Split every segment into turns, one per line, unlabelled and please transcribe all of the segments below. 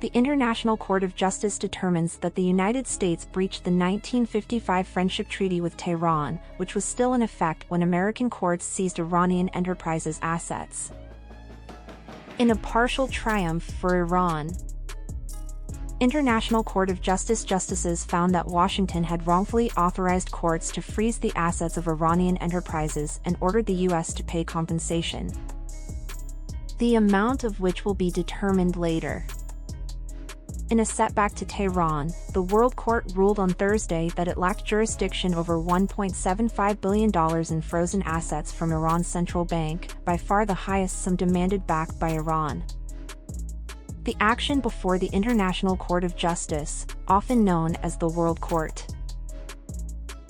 The International Court of Justice determines that the United States breached the 1955 Friendship Treaty with Tehran, which was still in effect when American courts seized Iranian enterprises' assets. In a partial triumph for Iran, International Court of Justice justices found that Washington had wrongfully authorized courts to freeze the assets of Iranian enterprises and ordered the U.S. to pay compensation, the amount of which will be determined later. In a setback to Tehran, the World Court ruled on Thursday that it lacked jurisdiction over $1.75 billion in frozen assets from Iran's central bank, by far the highest sum demanded back by Iran. The action before the International Court of Justice, often known as the World Court,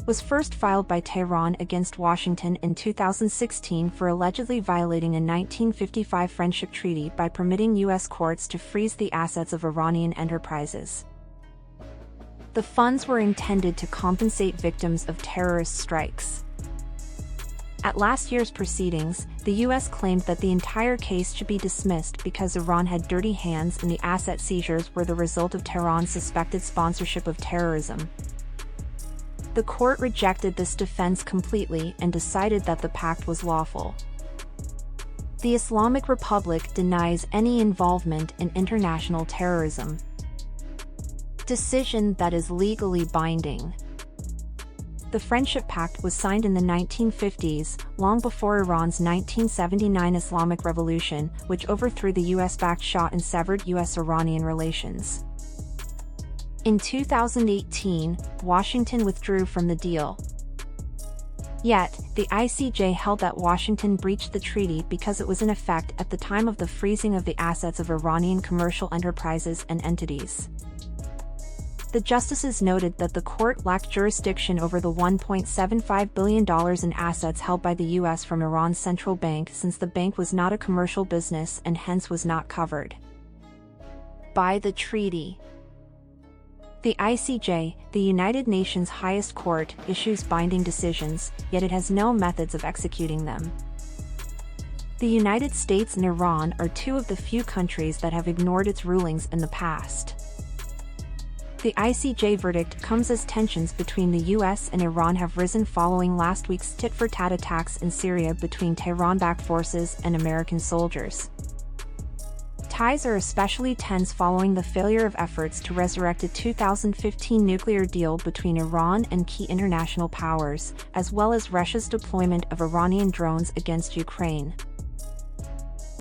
was first filed by Tehran against Washington in 2016 for allegedly violating a 1955 Friendship Treaty by permitting U.S. courts to freeze the assets of Iranian enterprises. The funds were intended to compensate victims of terrorist strikes. At last year's proceedings, the U.S. claimed that the entire case should be dismissed because Iran had dirty hands and the asset seizures were the result of Tehran's suspected sponsorship of terrorism. The court rejected this defense completely and decided that the pact was lawful. The Islamic Republic denies any involvement in international terrorism. Decision that is legally binding. The Friendship Pact was signed in the 1950s, long before Iran's 1979 Islamic Revolution, which overthrew the US-backed Shah and severed US-Iranian relations. In 2018, Washington withdrew from the deal. Yet, the ICJ held that Washington breached the treaty because it was in effect at the time of the freezing of the assets of Iranian commercial enterprises and entities. The justices noted that the court lacked jurisdiction over the $1.75 billion in assets held by the U.S. from Iran's central bank, since the bank was not a commercial business and hence was not covered by the treaty. The ICJ, the United Nations highest court, issues binding decisions, yet it has no methods of executing them. The United States and Iran are two of the few countries that have ignored its rulings in the past. The ICJ verdict comes as tensions between the US and Iran have risen following last week's tit-for-tat attacks in Syria between Tehran-backed forces and American soldiers. Ties are especially tense following the failure of efforts to resurrect a 2015 nuclear deal between Iran and key international powers, as well as Russia's deployment of Iranian drones against Ukraine.